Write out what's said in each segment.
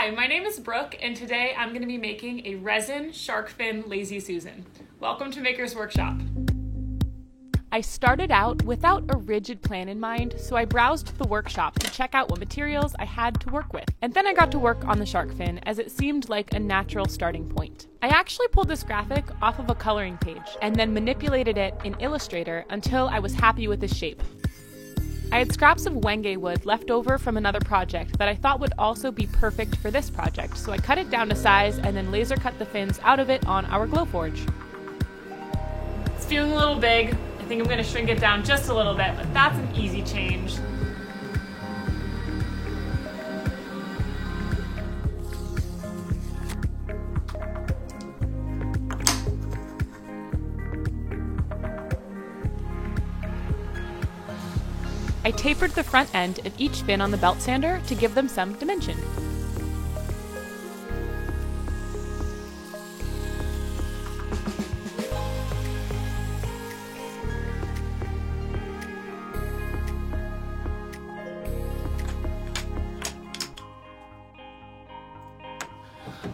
Hi, my name is Brooke, and today I'm going to be making a resin shark fin Lazy Susan. Welcome to Maker's Workshop. I started out without a rigid plan in mind, so I browsed the workshop to check out what materials I had to work with. And then I got to work on the shark fin, as it seemed like a natural starting point. I actually pulled this graphic off of a coloring page, and then manipulated it in Illustrator until I was happy with this shape. I had scraps of wenge wood left over from another project that I thought would also be perfect for this project, so I cut it down to size and then laser cut the fins out of it on our Glowforge. It's feeling a little big. I think I'm going to shrink it down just a little bit, but that's an easy change. I tapered the front end of each fin on the belt sander to give them some dimension.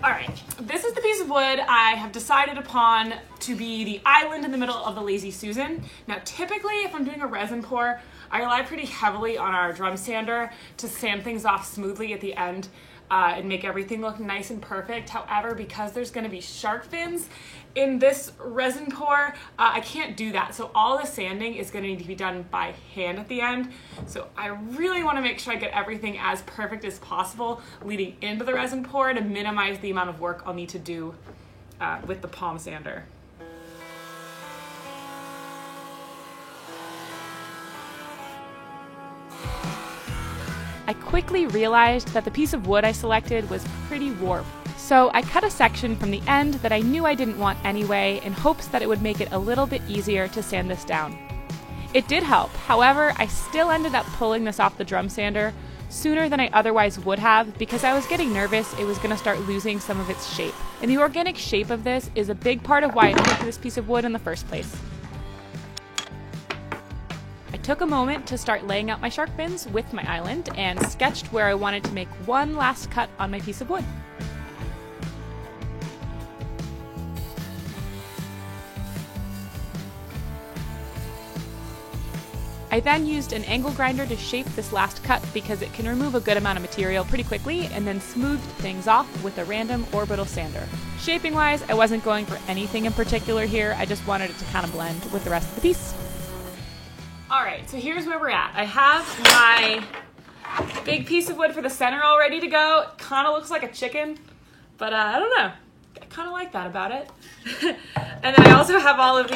Alright, this is the piece of wood I have decided upon to be the island in the middle of the Lazy Susan. Now typically if I'm doing a resin pour, I rely pretty heavily on our drum sander to sand things off smoothly at the end and make everything look nice and perfect. However, because there's going to be shark fins in this resin pour, I can't do that. So all the sanding is going to need to be done by hand at the end. So I really want to make sure I get everything as perfect as possible leading into the resin pour to minimize the amount of work I'll need to do with the palm sander. I quickly realized that the piece of wood I selected was pretty warped, so I cut a section from the end that I knew I didn't want anyway in hopes that it would make it a little bit easier to sand this down. It did help, however, I still ended up pulling this off the drum sander sooner than I otherwise would have because I was getting nervous it was going to start losing some of its shape. And the organic shape of this is a big part of why I picked this piece of wood in the first place. I took a moment to start laying out my shark fins with my island and sketched where I wanted to make one last cut on my piece of wood. I then used an angle grinder to shape this last cut because it can remove a good amount of material pretty quickly and then smoothed things off with a random orbital sander. Shaping wise, I wasn't going for anything in particular here, I just wanted it to kind of blend with the rest of the piece. Alright, so here's where we're at. I have my big piece of wood for the center all ready to go. It kind of looks like a chicken, but I don't know. I kind of like that about it. And then I also have all of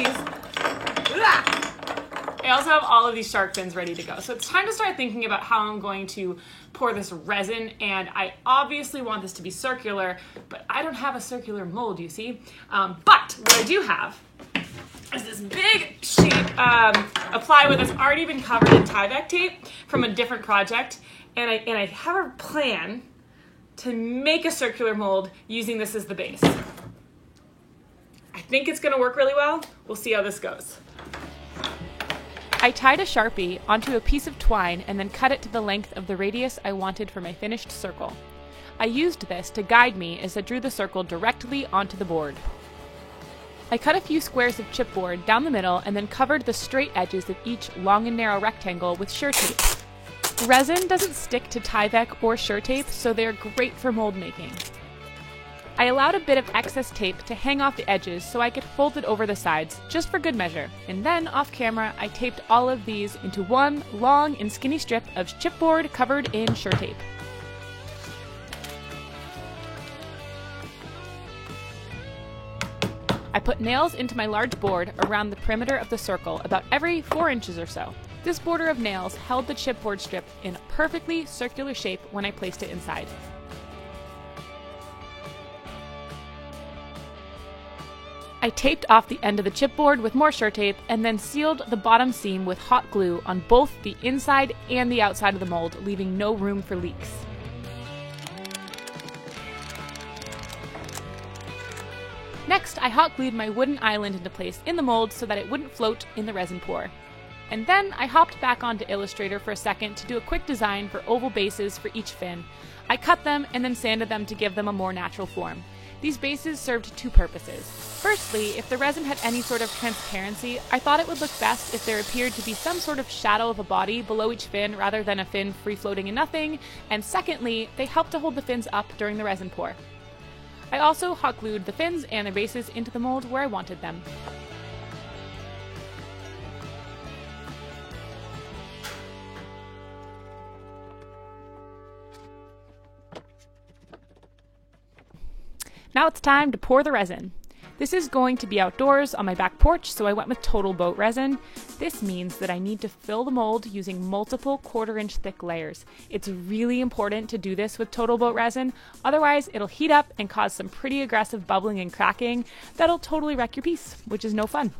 these shark fins ready to go. So it's time to start thinking about how I'm going to pour this resin, and I obviously want this to be circular, but I don't have a circular mold, you see. But what I do have is this big sheet of plywood that's already been covered in Tyvek tape from a different project, and I have a plan to make a circular mold using this as the base. I think it's going to work really well. We'll see how this goes. I tied a Sharpie onto a piece of twine and then cut it to the length of the radius I wanted for my finished circle. I used this to guide me as I drew the circle directly onto the board. I cut a few squares of chipboard down the middle and then covered the straight edges of each long and narrow rectangle with SureTape. Resin doesn't stick to Tyvek or SureTape, so they're great for mold making. I allowed a bit of excess tape to hang off the edges so I could fold it over the sides, just for good measure. And then, off camera, I taped all of these into one long and skinny strip of chipboard covered in SureTape. I put nails into my large board around the perimeter of the circle, about every 4 inches or so. This border of nails held the chipboard strip in a perfectly circular shape when I placed it inside. I taped off the end of the chipboard with more SureTape and then sealed the bottom seam with hot glue on both the inside and the outside of the mold, leaving no room for leaks. Next, I hot glued my wooden island into place in the mold so that it wouldn't float in the resin pour. And then I hopped back onto Illustrator for a second to do a quick design for oval bases for each fin. I cut them and then sanded them to give them a more natural form. These bases served two purposes. Firstly, if the resin had any sort of transparency, I thought it would look best if there appeared to be some sort of shadow of a body below each fin rather than a fin free floating in nothing, and secondly, they helped to hold the fins up during the resin pour. I also hot glued the fins and their bases into the mold where I wanted them. Now it's time to pour the resin. This is going to be outdoors on my back porch, so I went with Total Boat resin. This means that I need to fill the mold using multiple 1/4 inch thick layers. It's really important to do this with Total Boat resin, otherwise it'll heat up and cause some pretty aggressive bubbling and cracking that'll totally wreck your piece, which is no fun.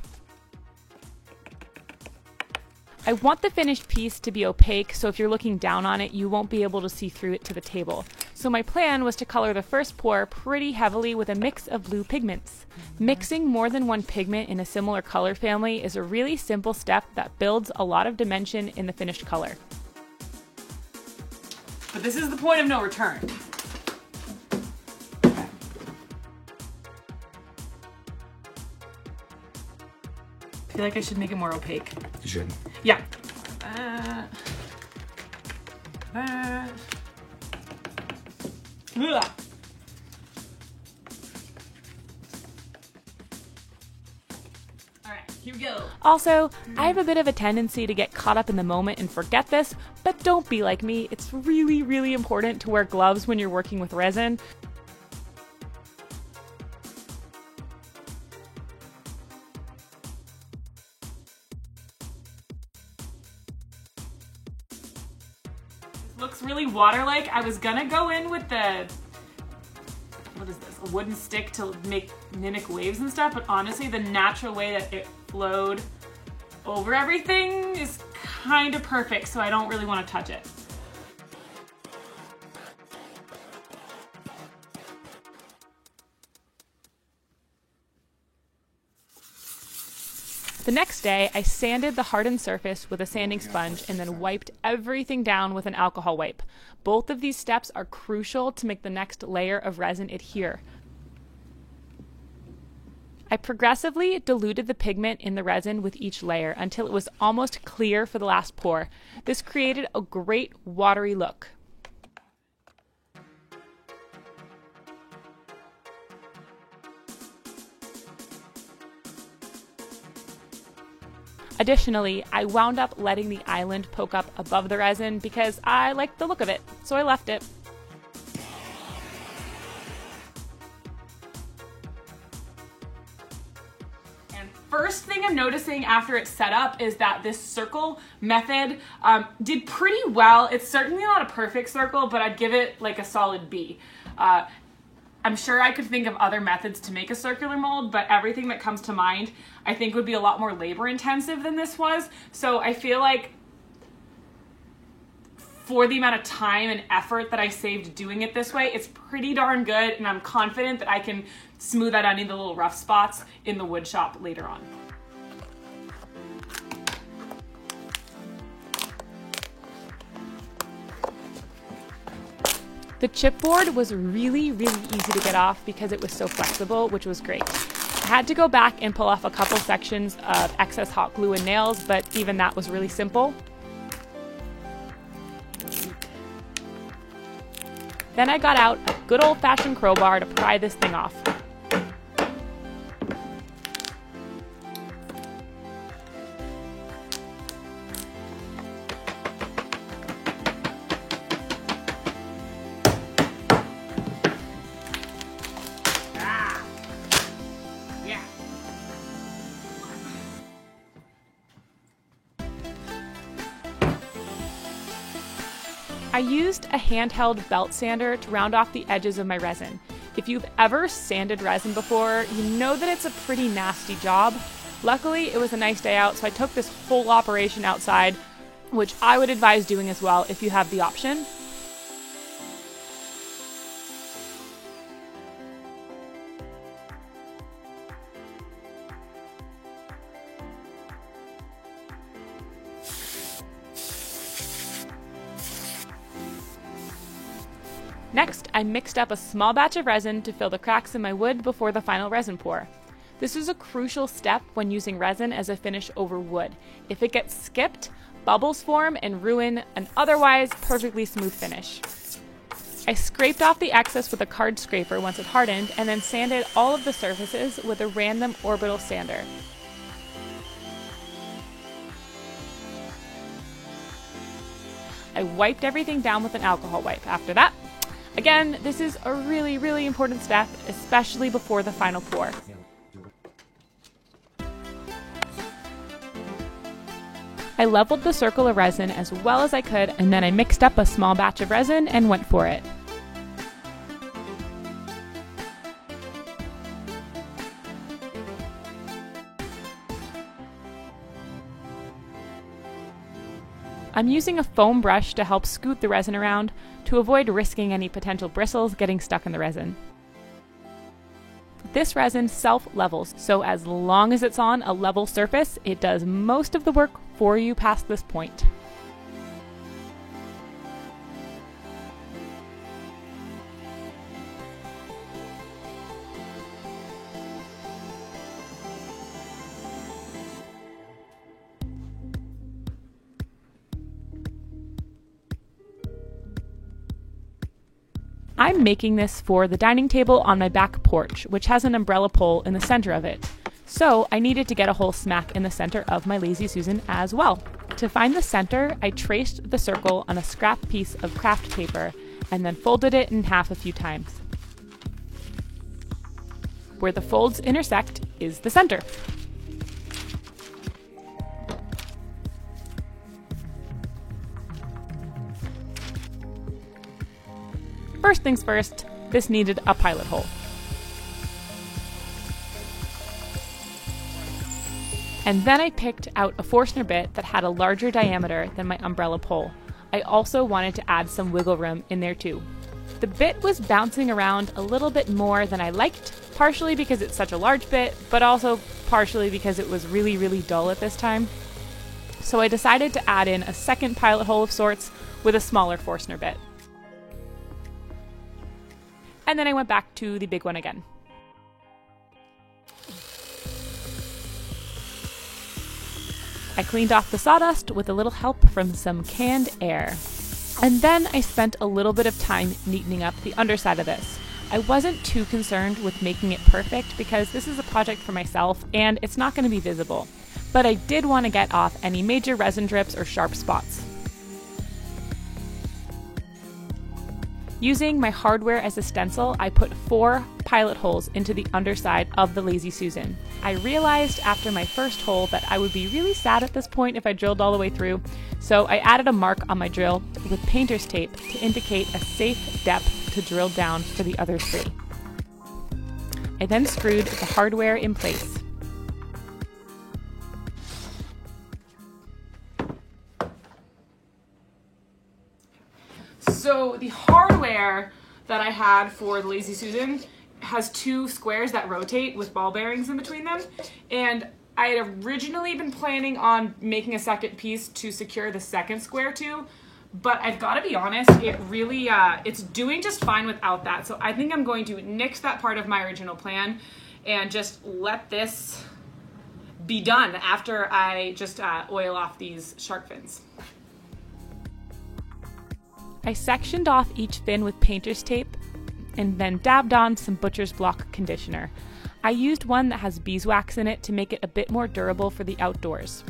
I want the finished piece to be opaque, so if you're looking down on it, you won't be able to see through it to the table. So my plan was to color the first pour pretty heavily with a mix of blue pigments. Mixing more than one pigment in a similar color family is a really simple step that builds a lot of dimension in the finished color. But this is the point of no return. I feel like I should make it more opaque. You should. Yeah. Ugh. Alright, here we go. Also, I have a bit of a tendency to get caught up in the moment and forget this, but don't be like me. It's really, really important to wear gloves when you're working with resin. Looks really water-like. I was gonna go in with the, what is this, a wooden stick to mimic waves and stuff, but honestly the natural way that it flowed over everything is kind of perfect, so I don't really want to touch it. The next day, I sanded the hardened surface with a sanding sponge and then wiped everything down with an alcohol wipe. Both of these steps are crucial to make the next layer of resin adhere. I progressively diluted the pigment in the resin with each layer until it was almost clear for the last pour. This created a great watery look. Additionally, I wound up letting the island poke up above the resin because I liked the look of it, so I left it. And first thing I'm noticing after it's set up is that this circle method did pretty well. It's certainly not a perfect circle, but I'd give it like a solid B. I'm sure I could think of other methods to make a circular mold, but everything that comes to mind I think would be a lot more labor intensive than this was. So I feel like for the amount of time and effort that I saved doing it this way, it's pretty darn good, and I'm confident that I can smooth out any of the little rough spots in the wood shop later on. The chipboard was really, really easy to get off because it was so flexible, which was great. I had to go back and pull off a couple sections of excess hot glue and nails, but even that was really simple. Then I got out a good old-fashioned crowbar to pry this thing off. I used a handheld belt sander to round off the edges of my resin. If you've ever sanded resin before, you know that it's a pretty nasty job. Luckily, it was a nice day out, so I took this whole operation outside, which I would advise doing as well if you have the option. Next, I mixed up a small batch of resin to fill the cracks in my wood before the final resin pour. This is a crucial step when using resin as a finish over wood. If it gets skipped, bubbles form and ruin an otherwise perfectly smooth finish. I scraped off the excess with a card scraper once it hardened, and then sanded all of the surfaces with a random orbital sander. I wiped everything down with an alcohol wipe after that. Again, this is a really, really important step, especially before the final pour. I leveled the circle of resin as well as I could, and then I mixed up a small batch of resin and went for it. I'm using a foam brush to help scoot the resin around to avoid risking any potential bristles getting stuck in the resin. This resin self-levels, so as long as it's on a level surface, it does most of the work for you past this point. I'm making this for the dining table on my back porch, which has an umbrella pole in the center of it. So I needed to get a hole smack in the center of my Lazy Susan as well. To find the center, I traced the circle on a scrap piece of craft paper and then folded it in half a few times. Where the folds intersect is the center. First things first, this needed a pilot hole. And then I picked out a Forstner bit that had a larger diameter than my umbrella pole. I also wanted to add some wiggle room in there too. The bit was bouncing around a little bit more than I liked, partially because it's such a large bit, but also partially because it was really, really dull at this time. So I decided to add in a second pilot hole of sorts with a smaller Forstner bit. And then I went back to the big one again. I cleaned off the sawdust with a little help from some canned air. And then I spent a little bit of time neatening up the underside of this. I wasn't too concerned with making it perfect because this is a project for myself and it's not going to be visible. But I did want to get off any major resin drips or sharp spots. Using my hardware as a stencil, I put 4 pilot holes into the underside of the Lazy Susan. I realized after my first hole that I would be really sad at this point if I drilled all the way through, so I added a mark on my drill with painter's tape to indicate a safe depth to drill down for the other 3. I then screwed the hardware in place. So the hardware that I had for the Lazy Susan has 2 squares that rotate with ball bearings in between them. And I had originally been planning on making a second piece to secure the second square to, but I've got to be honest, it really, it's doing just fine without that. So I think I'm going to nix that part of my original plan and just let this be done after I just oil off these shark fins. I sectioned off each fin with painter's tape and then dabbed on some butcher's block conditioner. I used one that has beeswax in it to make it a bit more durable for the outdoors.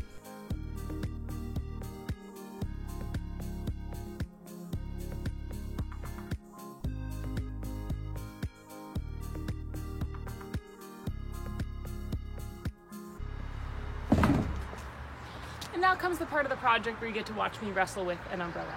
And now comes the part of the project where you get to watch me wrestle with an umbrella.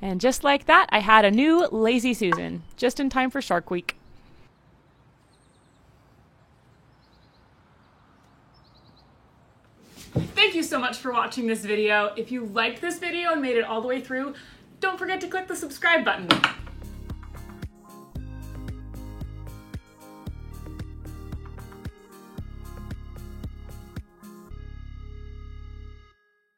And just like that, I had a new Lazy Susan, just in time for Shark Week. Thank you so much for watching this video. If you liked this video and made it all the way through, don't forget to click the subscribe button.